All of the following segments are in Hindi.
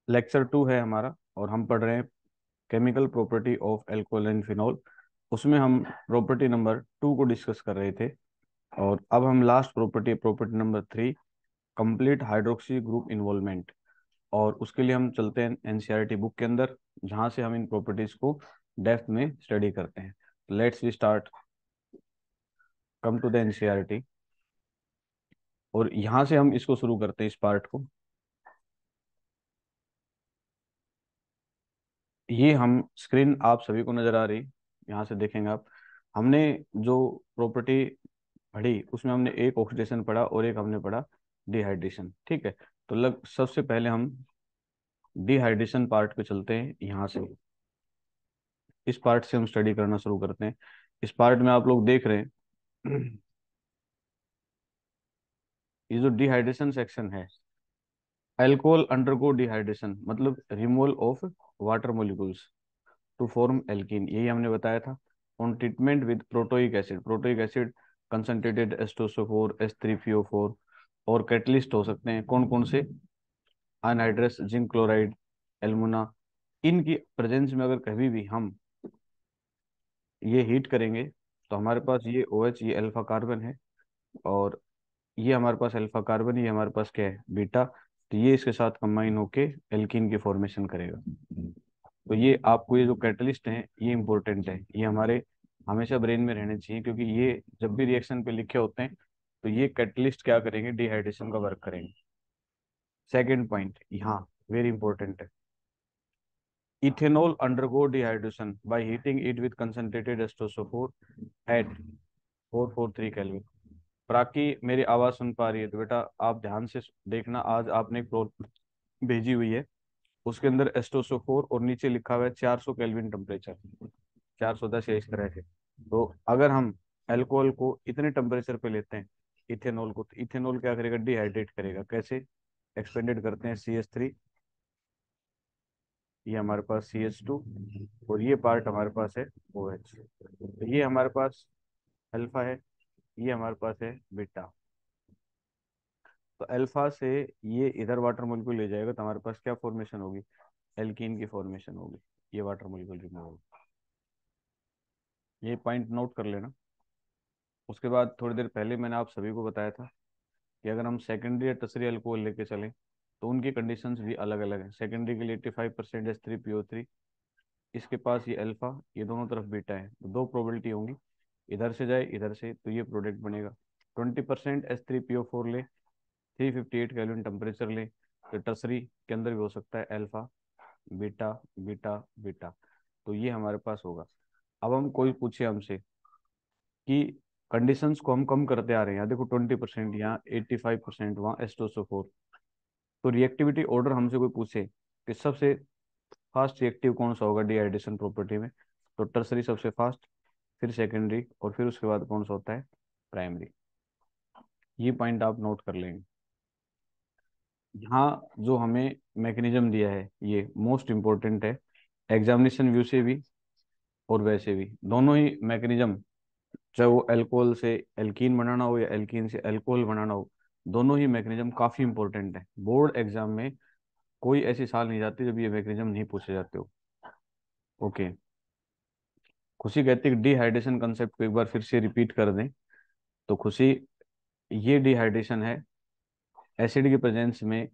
लेक्चर 2 है हमारा और हम पढ़ रहे हैं chemical property of alcohol and phenol. उसमें हम प्रॉपर्टी नंबर 2 को डिस्कस कर रहे थे और अब हम last property property number 3 complete hydroxy group involvement, और उसके लिए हम चलते हैं एनसीईआरटी बुक के अंदर, जहाँ से हम इन प्रॉपर्टीज को डेप्थ में स्टडी करते हैं। Let's we start, come to the NCERT, और यहाँ से हम इसको शुरू करते हैं इस पार्ट को। ये हम स्क्रीन आप सभी को नजर आ रही, यहाँ से देखेंगे आप। हमने जो प्रॉपर्टी पढ़ी उसमें हमने एक ऑक्सीडेशन पढ़ा और एक हमने पढ़ा डिहाइड्रेशन, ठीक है। तो सबसे पहले हम डिहाइड्रेशन पार्ट पे चलते हैं। यहाँ से इस पार्ट से हम स्टडी करना शुरू करते हैं। इस पार्ट में आप लोग देख रहे हैं ये जो डिहाइड्रेशन सेक्शन है, अल्कोहल अंडरगो डिहाइड्रेशन मतलब removal of water molecules to form alkene, यही हमने बताया था। On treatment with protic acid concentrated H2SO4 H3PO4, और कैटलिस्ट हो सकते हैं कौन कौन से, अनहाइड्रस जिंक क्लोराइड, एल्मुना। इनकी प्रेजेंस में अगर कभी भी हम ये हीट करेंगे तो हमारे पास ये OH, ये अल्फा कार्बन है, और ये हमारे पास अल्फा कार्बन, ये हमारे पास क्या है, बीटा। तो ये इसके साथ कंबाइन होके एल्कीन की फॉर्मेशन करेगा। तो ये आपको ये जो कैटलिस्ट हैं ये इंपॉर्टेंट है, ये हमारे हमेशा ब्रेन में रहने चाहिए, क्योंकि ये जब भी रिएक्शन पे लिखे होते हैं तो ये कैटलिस्ट क्या करेंगे, डिहाइड्रेशन का वर्क करेंगे। सेकेंड पॉइंट यहाँ वेरी इंपॉर्टेंट है, ethanol undergo dehydration by heating it with concentrated H2SO4 at 443 kelvin. प्राकी मेरी आवाज सुन पा रही है तो बेटा आप ध्यान से देखना, आज आपने एक भेजी हुई है, उसके अंदर H2SO4 और नीचे लिखा हुआ है 400 केल्विन टेम्परेचर, 410 या इस तरह से। तो अगर हम अल्कोहल को इतने टेम्परेचर पे लेते हैं, इथेनॉल को, तो इथेनॉल क्या करेगा, डिहाइड्रेट करेगा। कैसे, एक्सपेंडेड करते हैं CH3, ये हमारे पास CH2, और ये पार्ट हमारे पास है OH। तो ये हमारे पास अल्फा है, ये हमारे पास है बीटा। तो अल्फा से ये इधर वाटर मोलिक्यूल ले जाएगा तो हमारे पास क्या फॉर्मेशन होगी, एल्कीन की फॉर्मेशन होगी, ये वाटर मोलिक्यूल रिमूव होगा। ये पॉइंट नोट कर लेना। उसके बाद थोड़ी देर पहले मैंने आप सभी को बताया था कि अगर हम सेकेंडरी या टर्सरी अल्कोहल लेके चलें तो उनकी कंडीशंस भी अलग अलग हैं। सेकेंडरी के लिए 85% H3PO3, इसके पास ये अल्फा, ये दोनों तरफ बीटा है, तो दो प्रोबेबिलिटी होंगी, इधर से जाए इधर से, तो ये प्रोडक्ट बनेगा। 20% H3PO4 ले, 358 केल्विन टेम्परेचर ले, तो टर्सरी के अंदर भी हो सकता है अल्फा बीटा बीटा बीटा, तो ये हमारे पास होगा। अब हम कोई पूछे हमसे कि कंडीशंस को हम कम करते आ रहे हैं, यहाँ देखो 20% यहाँ 85% वहाँ H2SO4, तो रिएक्टिविटी ऑर्डर हमसे कोई पूछे कि सबसे फास्ट रिएक्टिव कौन सा होगा डिहाइड्रेशन प्रॉपर्टी में, तो टर्सरी सबसे फास्ट, फिर सेकेंडरी, और फिर उसके बाद कौन सा होता है, प्राइमरी। ये पॉइंट आप नोट कर लेंगे। यहाँ जो हमें मैकेनिज्म दिया है ये मोस्ट इम्पोर्टेंट है, एग्जामिनेशन व्यू से भी और वैसे भी, दोनों ही मैकेनिज्म, चाहे वो अल्कोहल से एल्कीन बनाना हो या एल्कीन से अल्कोहल बनाना हो, दोनों ही मैकेनिज्म काफी इंपॉर्टेंट है। बोर्ड एग्जाम में कोई ऐसी साल नहीं जाती जब ये मैकेनिज्म नहीं पूछे जाते हो। ओके, खुशी कहती है कि डिहाइड्रेशन कंसेप्ट को एक बार फिर से रिपीट कर दें। तो खुशी, ये डिहाइड्रेशन है एसिड की प्रेजेंस में,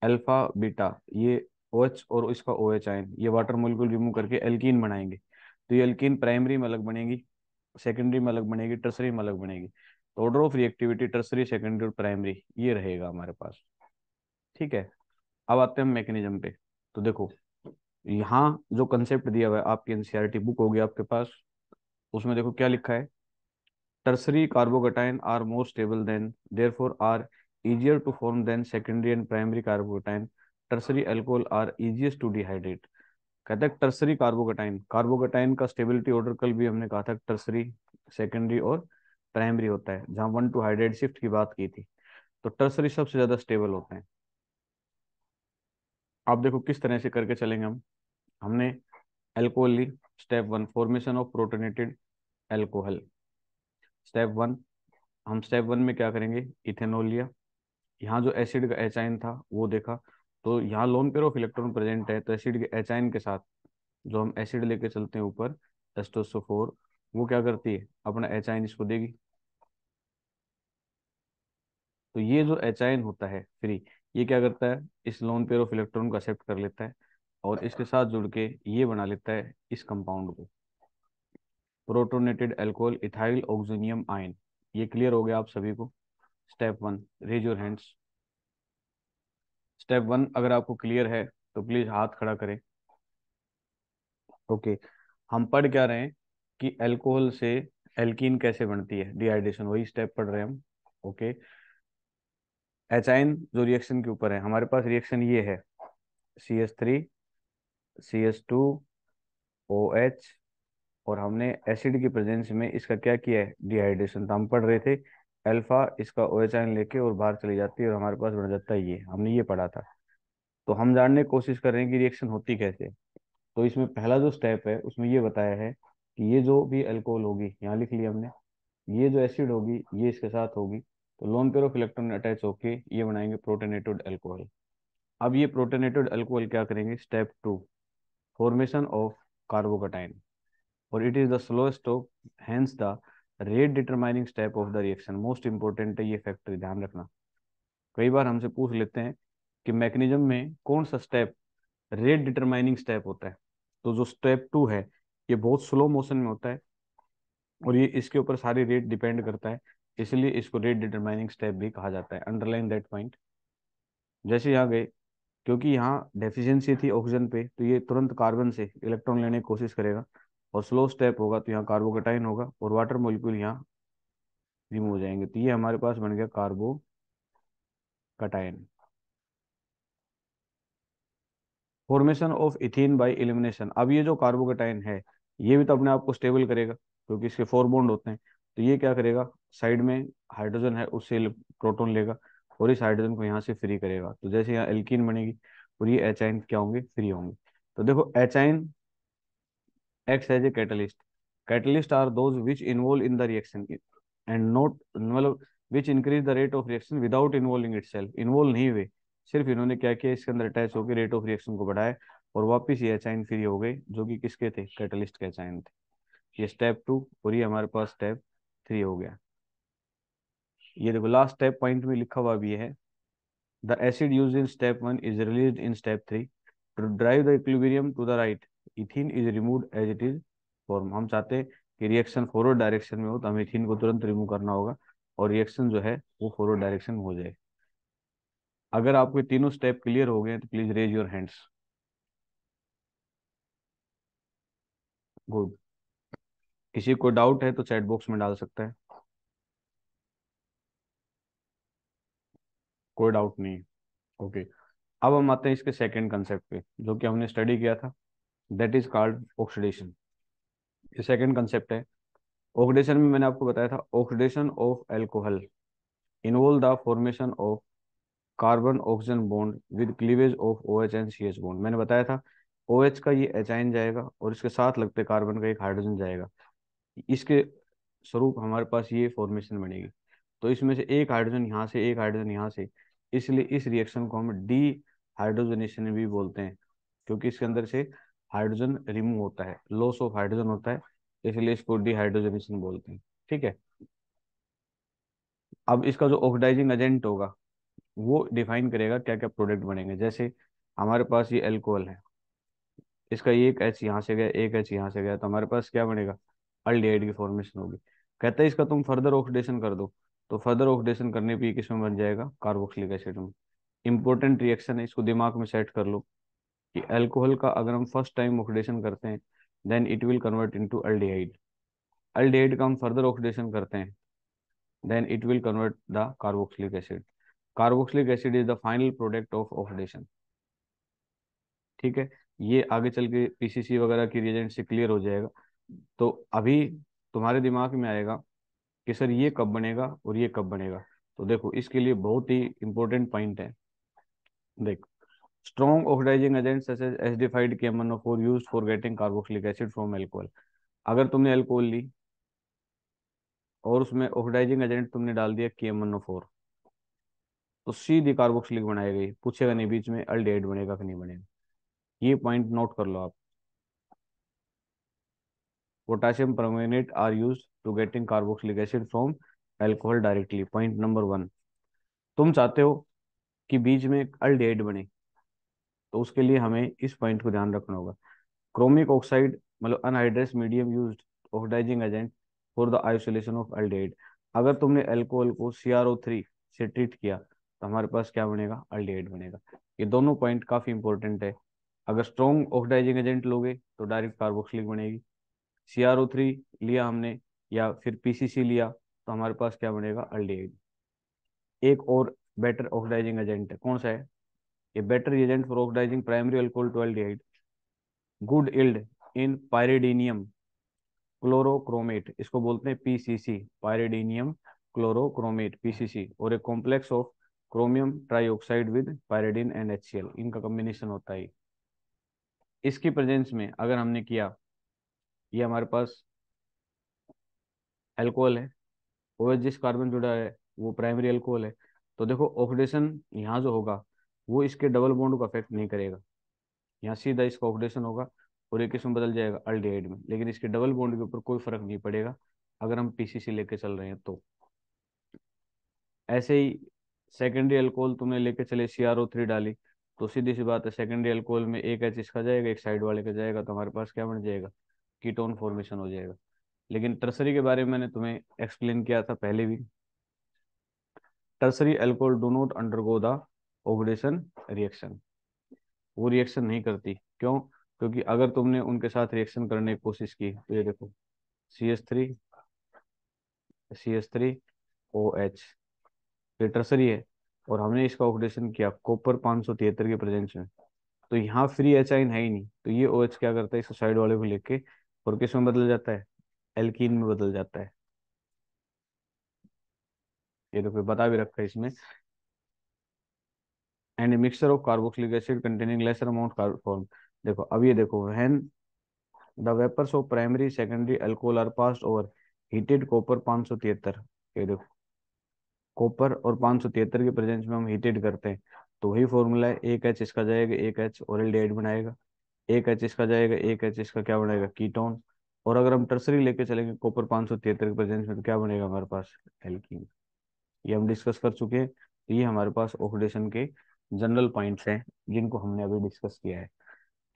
अल्फा बीटा, ये OH और इसका OH आयन, ये वाटर मोलिक्यूल रिमूव करके एल्कीन बनाएंगे। तो ये एल्कीन प्राइमरी में अलग बनेगी, सेकेंडरी में अलग बनेगी, टर्सरी में अलग बनेगी। तो order of reactivity tertiary, secondary और प्राइमरी ये रहेगा हमारे पास, ठीक है। अब आते हैं हम मैकेनिज्म पे। तो देखो यहाँ जो कंसेप्ट दिया हुआ है, आपकी एनसीईआरटी बुक होगी आपके पास, उसमें देखो क्या लिखा है, tertiary carbocation are more stable than, therefore are easier to form than secondary and primary carbocation. Tertiary alcohol are easiest to dehydrate. कहता है टर्सरी कार्बोकेटाइन, कार्बोकेटाइन का स्टेबिलिटी ऑर्डर कल भी हमने कहा था टर्सरी, सेकेंडरी और प्राइमरी होता है, जहां 1 to हाइड्रेट शिफ्ट की बात की थी। तो टर्सरी सबसे ज्यादा स्टेबल होते हैं। आप देखो किस तरह से करके चलेंगे हम। हमने एल्कोहल ली, step 1 formation of protonated alcohol. Step 1, हम स्टेप 1 में क्या करेंगे, इथेनॉल लिया, यहाँ जो एसिड का एच आयन था वो देखा, तो यहाँ lone pair of electron present है, तो एसिड के एच आयन के साथ जो हम एसिड लेके चलते हैं ऊपर H2SO4, वो क्या करती है, अपना एच आयन इसको देगी। तो ये जो एच आयन होता है फ्री, ये क्या करता है, इस लोन पेयर ऑफ इलेक्ट्रॉन को एक्सेप्ट कर लेता है और इसके साथ जुड़ के ये बना लेता है इस कंपाउंड को, protonated alcohol ethyl oxonium ion. ये क्लियर हो गया आप सभी को। Step one, raise your hands. Step one अगर आपको क्लियर है तो प्लीज हाथ खड़ा करें। ओके, हम पढ़ क्या रहे हैं कि अल्कोहल से एल्कीन कैसे बनती है, डिहाइड्रेशन, वही स्टेप पढ़ रहे हैं हम। ओके, एचाइन जो रिएक्शन के ऊपर है, हमारे पास रिएक्शन ये है, CH3 CH2 OH, और हमने एसिड की प्रेजेंस में इसका क्या किया है, डिहाइड्रेशन। तो हम पढ़ रहे थे अल्फा इसका OH आयन लेके और बाहर चली जाती है और हमारे पास बन जाता है ये, हमने ये पढ़ा था। तो हम जानने की कोशिश कर रहे हैं कि रिएक्शन होती कैसे। तो इसमें पहला जो स्टेप है उसमें ये बताया है कि ये जो भी अल्कोहल होगी, यहाँ लिख लिया हमने, ये जो एसिड होगी ये इसके साथ होगी, तो lone pair of electron attach होके ये बनाएंगे प्रोटोनेटेड अल्कोहल। अब ये प्रोटोनेटेड अल्कोहल क्या करेंगे, step two, formation of carbocation, और it is the slowest of, hence the rate determining step of the reaction. Most important है ये फैक्टर, ध्यान रखना। कई बार हमसे पूछ लेते हैं कि मैकेनिज्म में कौन सा स्टेप रेट डिटरमाइनिंग स्टेप होता है। तो जो स्टेप टू है ये बहुत स्लो मोशन में होता है और ये इसके ऊपर सारी रेट डिपेंड करता है, इसलिए इसको रेट डिटरमाइनिंग स्टेप भी कहा जाता है। Underline that point. जैसे यहाँ गए, क्योंकि यहाँ डेफिशिएंसी थी ऑक्सीजन पे, तो ये तुरंत कार्बन से इलेक्ट्रॉन लेने की कोशिश करेगा, और स्लो स्टेप होगा तो यहाँ कार्बोकटाइन होगा और वाटर मॉलिक्यूल यहाँ रिमूव हो जाएंगे, तो ये हमारे पास बन गया कार्बोकटाइन। Formation of ethene by elimination, अब ये जो कार्बोकटाइन है ये भी तो अपने आप को स्टेबल करेगा क्योंकि इसके 4 बॉन्ड होते हैं। तो ये क्या करेगा, साइड में हाइड्रोजन है उससे प्रोटॉन लेगा और इस हाइड्रोजन को यहाँ से फ्री करेगा, तो जैसे यहाँ एल्कीन बनेगी और ये एचाइन क्या होंगे, फ्री होंगे। तो देखो एचाइन acts as a catalyst. Catalysts are those which involve in the reaction and not, मतलब which increase the rate of reaction without involving itself. Involve नहीं हुए, सिर्फ इन्होंने क्या किया, इसके अंदर अटैच होकर रेट ऑफ रिएक्शन को बढ़ाया और वापिस ये एचाइन फ्री हो गए, जो कि किसके थे, कैटलिस्ट के एचाइन थे। ये स्टेप टू और ये हमारे पास स्टेप थ्री हो गया। ये देखो लास्ट स्टेप पॉइंट में लिखा हुआ भी है, the acid use in step one is release in step three to drive the equilibrium to the right, ethene is removed as it is form. हम चाहते हैं कि रिएक्शन फॉरवर्ड डायरेक्शन में हो तो हमें इथीन को तुरंत रिमूव करना होगा और रिएक्शन जो है वो फॉरवर्ड डायरेक्शन में हो जाए। अगर आपके तीनों स्टेप क्लियर हो गए तो please raise your hands. Good. किसी को डाउट है तो चैट बॉक्स में डाल सकता है, कोई डाउट नहीं है। ओके, अब हम आते हैं इसके सेकंड कंसेप्ट पे जो कि हमने स्टडी किया था, दैट इज कॉल्ड ऑक्सीडेशन। ये सेकंड कंसेप्ट है। ऑक्सीडेशन में मैंने आपको बताया था, oxidation of alcohol involve the formation of carbon oxygen bond with cleavage of OH and CH bond. मैंने बताया था OH का ये एचाइन जाएगा और इसके साथ लगते कार्बन का एक हाइड्रोजन जाएगा, इसके स्वरूप हमारे पास ये फॉर्मेशन बनेगी। तो इसमें से एक हाइड्रोजन यहाँ से, एक हाइड्रोजन यहाँ से, इसलिए इस रिएक्शन को हम डी हाइड्रोजनेशन भी बोलते हैं, क्योंकि इसके अंदर से हाइड्रोजन रिमूव होता है, लॉस ऑफ हाइड्रोजन होता है, इसलिए इसको डी हाइड्रोजनेशन बोलते हैं। ठीक है, अब इसका जो ऑक्सीडाइजिंग एजेंट होगा वो डिफाइन करेगा क्या क्या प्रोडक्ट बनेंगे। जैसे हमारे पास ये अल्कोहल है, इसका एक एच यहाँ से गया, एक एच यहाँ से गया, तो हमारे पास क्या बनेगा, अल्डिहाइड की फॉर्मेशन होगी। कहता है इसका तुम फर्दर ऑक्सीडेशन कर दो, तो फर्दर ऑक्सीडेशन करने पे किस में बन जाएगा, कार्बोक्सिलिक एसिड में। इंपॉर्टेंट रिएक्शन है, इसको दिमाग में सेट कर लो कि अल्कोहल का अगर हम फर्स्ट टाइम ऑक्सीडेशन करते हैं then it will convert into aldehyde, aldehyde का हम फर्दर ऑक्सीडेशन करते हैं then it will convert the carboxylic acid, carboxylic acid is the final product of oxidation. ठीक है, ये आगे चल के पीसीसी वगैरह की रिएजेंट से क्लियर हो जाएगा। तो अभी तुम्हारे दिमाग में आएगा कि सर ये कब बनेगा और ये कब बनेगा। तो देखो इसके लिए बहुत ही इंपॉर्टेंट पॉइंट है, देख, strong oxidising agent such as acidified KMnO4 used for getting carboxylic acid from alcohol. अगर तुमने अल्कोहल ली और उसमें ऑक्सीडाइजिंग एजेंट तुमने डाल दिया KMnO4, तो सीधी कार्बोक्सिलिक बनाएगा, पूछेगा नहीं बीच में अल्डिहाइड बनेगा कि नहीं बनेगा। ये पॉइंट नोट कर लो आप। Potassium permanganate are use to getting carboxylic acid from alcohol directly. Point number 1, तुम चाहते हो कि बीच में अल्डिहाइड बने, तो उसके लिए हमें इस पॉइंट को ध्यान रखना होगा। क्रोमिक ऑक्साइड मतलब anhydrous medium used oxidising agent for the isolation of aldehyde. अगर तुमने अल्कोहल को CrO3 से ट्रीट किया तो हमारे पास क्या बनेगा, अल्डिहाइड बनेगा। ये दोनों पॉइंट काफी इंपॉर्टेंट है। अगर स्ट्रॉन्ग ऑक्सीडाइजिंग एजेंट लोगे तो डायरेक्ट कार्बोक्सिलिक बनेगी। CrO3 लिया हमने या फिर PCC लिया तो हमारे पास क्या बनेगा, अल्डिहाइड। एक और बेटर ऑक्सीडाइजिंग एजेंट है, कौन सा है ये, better agent for oxidising primary alcohol to aldehyde, good yield in pyridinium chlorochromate, इसको बोलते हैं PCC, पायरिडीनियम क्लोरोक्रोमेट PCC, और एक complex of chromium trioxide with pyridine and HCl, इनका कॉम्बिनेशन होता है। इसकी प्रेजेंस में अगर हमने किया, ये हमारे पास अल्कोहल है, OH जिस कार्बन जुड़ा है वो प्राइमरी अल्कोहल है, तो देखो ऑक्सीडेशन यहाँ जो होगा वो इसके डबल बॉन्ड को अफेक्ट नहीं करेगा, यहाँ सीधा इसका ऑक्सीडेशन होगा और एक किस्म बदल जाएगा अल्डिहाइड में, लेकिन इसके डबल बॉन्ड के ऊपर कोई फर्क नहीं पड़ेगा अगर हम PCC लेके चल रहे हैं तो। ऐसे ही सेकेंडरी अल्कोहल तुमने लेके चले, CrO3 डाली, तो सीधी सी बात है सेकेंडरी अल्कोहल में एक H इसका जाएगा एक साइड वाले का जाएगा, तो हमारे पास क्या बन जाएगा, कीटोन फॉर्मेशन हो जाएगा। लेकिन टर्सरी के बारे में मैंने तुम्हें एक्सप्लेन किया था पहले भी। Tertiary alcohol do not undergo the oxidation reaction, वो रिएक्शन नहीं करती, क्यों, क्योंकि अगर तुमने उनके साथ रिएक्शन करने की कोशिश की तो ये देखो CH3 ये टर्सरी है, और हमने इसका ऑक्सीडेशन किया कॉपर 573 के प्रेजेंस में, तो यहाँ फ्री एच आइन है ही नहीं, तो ये OH क्या करता है, इस साइड वाले को लेके और किस में बदल जाता है, एल्कीन में बदल जाता है। ये देखो बता भी रखा है इसमें, and mixture of carboxylic acid containing lesser amount form. देखो अब ये देखो, when the vapours of primary secondary alcohol are passed over heated copper 573, ये देखो कॉपर और 573 के प्रेजेंस में हम हीटेड करते हैं, तो वही फॉर्मूला है, एक H इसका जाएगा एक H और एल्डिहाइड बनाएगा, एक H इसका जाएगा एक H इसका क्या बनाएगा, कीटोन। और अगर हम टर्सरी लेके चलेंगे कॉपर 573 के प्रेजेंस में तो क्या बनेगा हमारे पास, एल्कीन। ये हम डिस्कस कर चुके हैं, तो ये हमारे पास ऑक्सीडेशन के जनरल पॉइंट्स हैं जिनको हमने अभी डिस्कस किया है।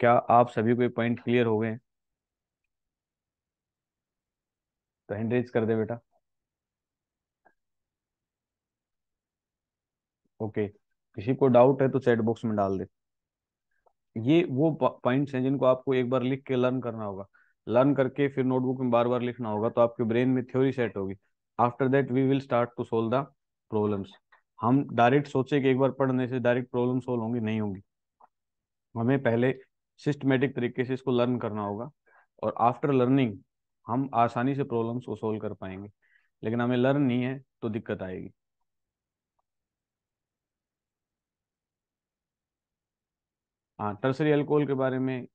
क्या आप सभी को ये पॉइंट क्लियर हो गए, तो हैंड रेज कर दे बेटा। ओके, किसी को डाउट है तो चैट बॉक्स में डाल दे। ये वो पॉइंट्स हैं जिनको आपको एक बार लिख के लर्न करना होगा, लर्न करके फिर नोटबुक में बार बार लिखना होगा, तो आपके ब्रेन में थ्योरी सेट होगी। After that we will start to solve the problems. हम डायरेक्ट सोचे कि एक बार पढ़ने से डायरेक्ट प्रॉब्लम सोल्व होंगी, नहीं होंगी, हमें पहले सिस्टमेटिक तरीके से इसको लर्न करना होगा, और आफ्टर लर्निंग हम आसानी से प्रॉब्लम्स को सोल्व कर पाएंगे। लेकिन हमें लर्न नहीं है तो दिक्कत आएगी। हाँ, टर्सरी अल्कोहल के बारे में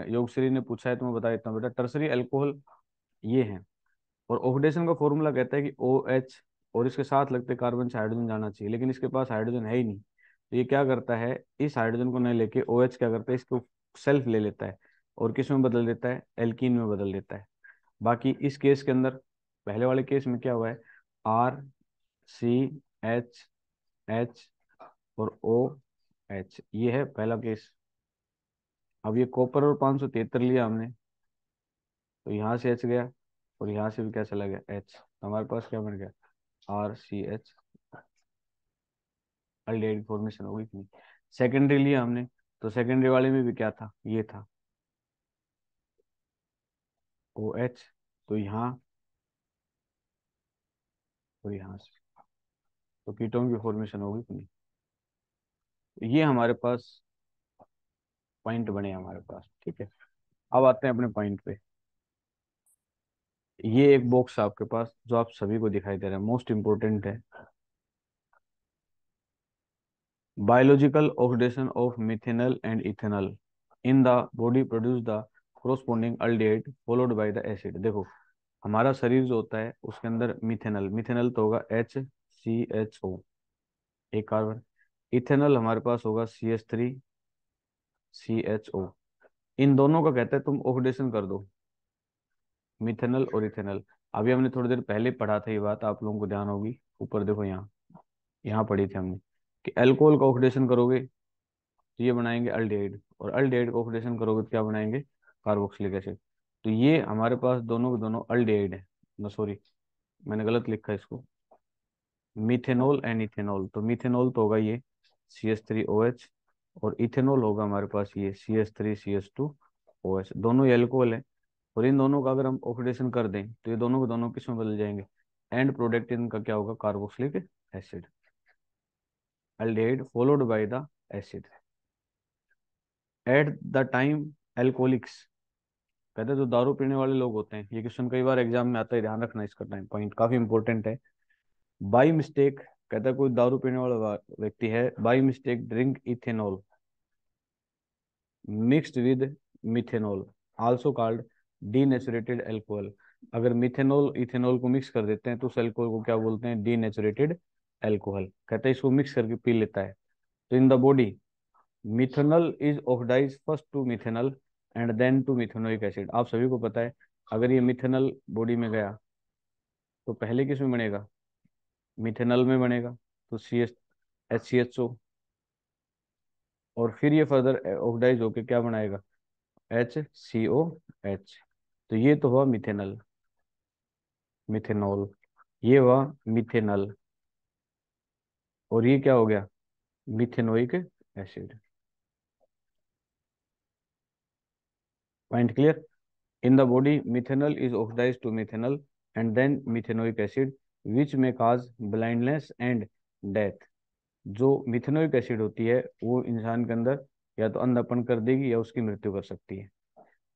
योगश्री ने पूछा है तो मैं बता देता हूँ बेटा। टर्सरी अल्कोहल ये है, और ऑक्सीडेशन का फॉर्मूला कहता है कि OH और इसके साथ लगते कार्बन से हाइड्रोजन जाना चाहिए, लेकिन इसके पास हाइड्रोजन है ही नहीं, तो ये क्या करता है, इस हाइड्रोजन को नहीं लेके OH क्या करता है, इसको सेल्फ ले लेता है और किस में बदल देता है, एल्कीन में बदल देता है। बाकी इस केस के अंदर, पहले वाले केस में क्या हुआ है, RCH और OH, ये है पहला केस। अब ये कॉपर और 573 लिया हमने, तो यहाँ से H गया और यहाँ से भी क्या चला गया, H, तो हमारे पास क्या बन गया, RCH, अल्डिहाइड फॉर्मेशन हो गई थी। सेकेंडरी लिया हमने, तो सेकेंडरी वाले में भी क्या था, ये था OH, तो यहाँ और यहाँ से, तो कीटोन की फॉर्मेशन हो गई थी। तो ये हमारे पास पॉइंट बने हमारे पास, ठीक है। अब आते हैं अपने पॉइंट पे। ये एक बॉक्स है आपके पास जो आप सभी को दिखाई दे रहा है, मोस्ट इंपोर्टेंट है। Biological oxidation of methanol and ethanol in the body produce the corresponding aldehyde followed by the acid. देखो हमारा शरीर जो होता है उसके अंदर मिथेनॉल, मिथेनॉल तो होगा HCHO, एक कार्बन, इथेनॉल हमारे पास होगा CH3CHO। इन दोनों का कहते हैं तुम ऑक्सीडेशन कर दो, मिथेनॉल और इथेनॉल। अभी हमने थोड़ी देर पहले पढ़ा था, ये बात आप लोगों को ध्यान होगी। ऊपर देखो, यहाँ यहाँ पढ़ी थी हमने कि अल्कोहल का ऑक्सीडेशन करोगे तो ये बनाएंगे अल्डिहाइड, और अल्डिहाइड का ऑक्सीडेशन करोगे तो क्या बनाएंगे, कार्बोक्सिलिक एसिड। तो ये हमारे पास दोनों के दोनों अल्डिहाइड है। ना सॉरी, मैंने गलत लिखा है इसको, मिथेनॉल एंड इथेनॉल। तो मिथेनॉल तो होगा ये CH3OH, और इथेनॉल होगा हमारे पास ये CH3CH2OH। दोनों ये अल्कोहल है, और इन दोनों का अगर हम ऑक्सीडेशन कर दें तो ये दोनों के दोनों किस में बदल जाएंगे, एंड प्रोडक्ट इनका क्या होगा, carboxylic acid, aldehyde followed by the acid at the time। alcoholics कहते हैं जो दारू पीने वाले लोग होते हैं, ये क्वेश्चन कई बार एग्जाम में आता है, ध्यान रखना इसका, टाइम पॉइंट काफी इंपॉर्टेंट है। बाई मिस्टेक, कहता है कोई दारू पीने वाला व्यक्ति है, by mistake drink ethanol mixed with methanol also called denatured alcohol. अगर मिथेनॉल इथेनॉल को मिक्स कर देते हैं तो उस एल्कोहल को क्या बोलते हैं, डीनेचुरेटेड एल्कोहल। कहते हैं इसको मिक्स करके पी लेता है। तो in the body methanol is oxidise first to methanol and then to methanoic acid. आप सभी को पता है, अगर ये मिथेनॉल बॉडी में गया तो पहले किस में बनेगा, मिथेनॉल में बनेगा, तो HCHO, और फिर ये फर्दर ऑक्साइज होके क्या बनाएगा, HCOH। तो ये तो हुआ मिथेनॉल, मिथेनॉल, ये हुआ मिथेनॉल, और ये क्या हो गया, methanoic acid. Point clear. In the body, methanol is oxidized to methanol and then methanoic acid, which may cause blindness and death। जो मिथेनोइक एसिड होती है वो इंसान के अंदर या तो अंधापन कर देगी या उसकी मृत्यु कर सकती है।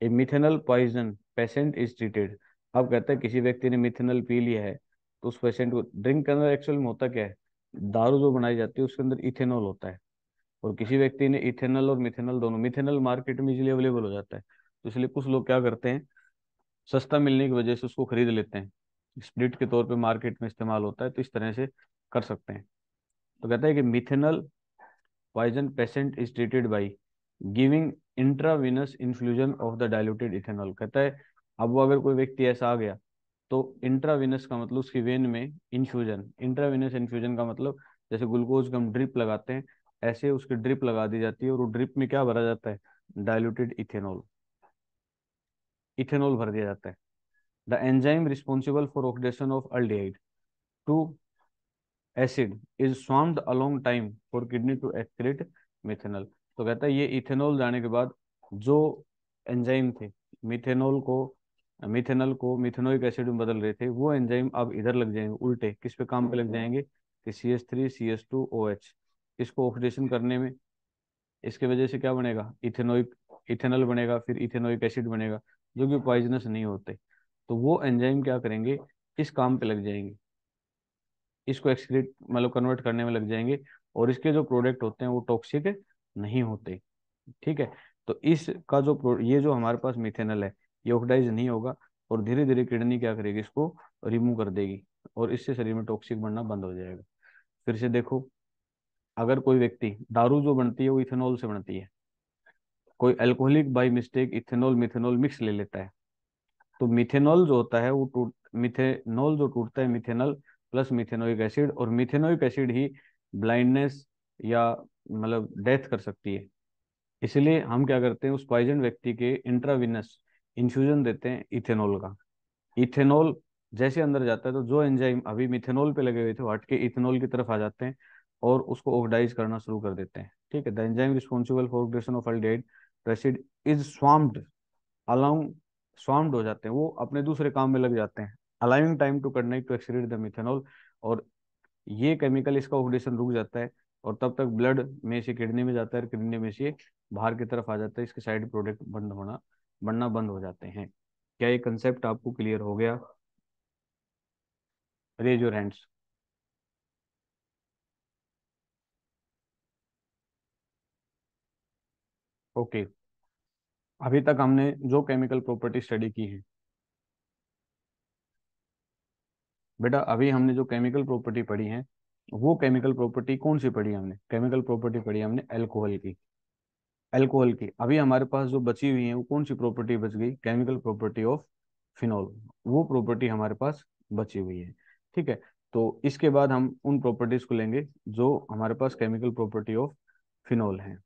A methanol poison patient is treated. अब कहता है किसी व्यक्ति ने मिथेनॉल पी लिया है तो उस पेशेंट को, ड्रिंक के अंदर एक्चुअल में होता क्या है, दारू जो बनाई जाती है उसके अंदर इथेनॉल होता है, और किसी व्यक्ति ने इथेनॉल और मिथेनॉल दोनों, मिथेनॉल मार्केट में इजीली अवेलेबल हो जाता है, तो इसलिए कुछ लोग क्या करते हैं, सस्ता मिलने की वजह से उसको खरीद लेते हैं, स्प्रिट के तौर पे मार्केट में इस्तेमाल होता है, तो इस तरह से कर सकते हैं। तो कहता है कि methanol poison patient is treated by giving intravenous infusion of the diluted ethanol. कहता है अब वो अगर कोई व्यक्ति ऐसा आ गया तो इंट्रावीनस का मतलब उसकी वेन में इन्फ्यूजन, इंट्रावीनस इन्फ्यूजन का मतलब जैसे ग्लूकोज का हम ड्रिप लगाते हैं, ऐसे उसकी ड्रिप लगा दी जाती है, और वो ड्रिप में क्या भरा जाता है, डाइल्यूटेड इथेनॉल, इथेनॉल भर दिया जाता है। The enzyme responsible for oxidation of aldehyde to acid is swarmed along time for kidney to excrete methanol। तो कहता है ये इथेनॉल जाने के बाद जो एंजाइम थे, मिथेनॉल को मिथेनॉल को मिथेनोइक एसिड में बदल रहे थे, वो एंजाइम अब इधर लग जाएंगे, उल्टे किस पे काम पे लग जाएंगे, कि CH3CH2OH, इसको ऑक्सीडेशन करने में। इसके वजह से क्या बनेगा, इथेनोइक, इथेनॉल बनेगा, फिर इथेनोइक एसिड बनेगा, जो कि पॉइजनस नहीं होते। तो वो एंजाइम क्या करेंगे, इस काम पे लग जाएंगे, इसको एक्सक्रीट मतलब कन्वर्ट करने में लग जाएंगे, और इसके जो प्रोडक्ट होते हैं वो टॉक्सिक नहीं होते। ठीक है। तो इसका जो ये जो हमारे पास मिथेनॉल है, ये ऑक्सीडाइज नहीं होगा, और धीरे धीरे किडनी क्या करेगी, इसको रिमूव कर देगी, और इससे शरीर में टॉक्सिक बनना बंद हो जाएगा। फिर से देखो, अगर कोई व्यक्ति, दारू जो बनती है वो इथेनॉल से बनती है, कोई alcoholic by mistake ethanol methanol mix ले लेता है, तो मिथेनॉल जो होता है वो मिथेनॉल जो टूटता है, मिथेनॉल प्लस मिथेनोइक एसिड, और मिथेनोइक एसिड ही ब्लाइंडनेस या मतलब डेथ कर सकती है। इसलिए हम क्या करते हैं, उस पॉइजन व्यक्ति के इंट्राविनस इन्फ्यूजन देते हैं इथेनॉल का। इथेनॉल जैसे अंदर जाता है तो जो एंजाइम अभी मिथेनॉल पे लगे हुए थे वो हट के इथेनॉल की तरफ आ जाते हैं, और उसको ऑक्सीडाइज करना शुरू कर देते हैं। ठीक है। The enzyme responsible for oxidation of aldehyde acid is swamped along, swamped हो जाते हैं, वो अपने दूसरे काम में लग जाते हैं, allowing time to connect to exceed the methanol, और ये केमिकल इसका ऑक्सीडेशन रुक जाता है, और तब तक ब्लड में से किडनी में जाता है, और किडनी में से बाहर की तरफ आ जाता है, इसके साइड प्रोडक्ट बंद होना, बनना बंद हो जाते हैं। क्या ये कंसेप्ट आपको क्लियर हो गया, रेज योर हैंड्स। ओके, अभी तक हमने जो केमिकल प्रॉपर्टी स्टडी की है, बेटा अभी हमने जो केमिकल प्रॉपर्टी पढ़ी है वो केमिकल प्रॉपर्टी कौन सी पढ़ी हमने? केमिकल प्रॉपर्टी पढ़ी हमने अल्कोहल की। अल्कोहल की अभी हमारे पास जो बची हुई है वो कौन सी प्रॉपर्टी बच गई? Chemical property of phenol. वो प्रॉपर्टी हमारे पास बची हुई है। ठीक है। तो इसके बाद हम उन प्रॉपर्टीज को लेंगे जो हमारे पास केमिकल प्रॉपर्टी ऑफ फिनॉल है।